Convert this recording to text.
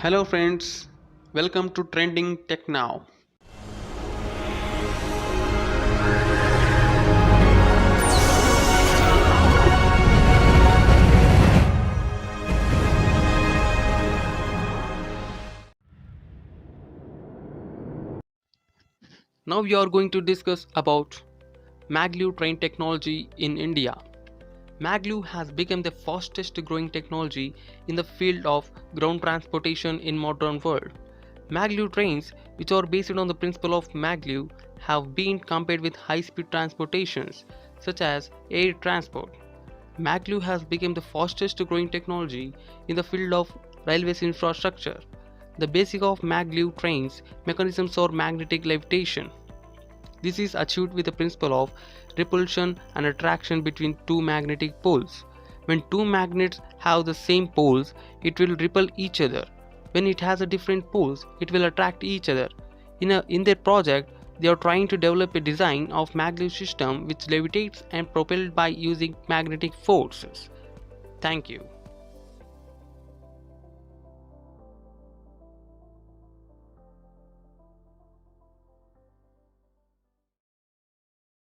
Hello friends, welcome to Trending Tech Now. Now we are going to discuss about Maglev train technology in India. Maglev has become the fastest growing technology in the field of ground transportation in modern world. Maglev trains, which are based on the principle of Maglev, have been compared with high-speed transportations such as air transport. Maglev has become the fastest growing technology in the field of railways infrastructure. The basic of Maglev trains mechanisms are magnetic levitation. This is achieved with the principle of repulsion and attraction between two magnetic poles. When two magnets have the same poles, it will repel each other. When it has a different poles, it will attract each other. In their project, they are trying to develop a design of maglev system which levitates and propelled by using magnetic forces. Thank you.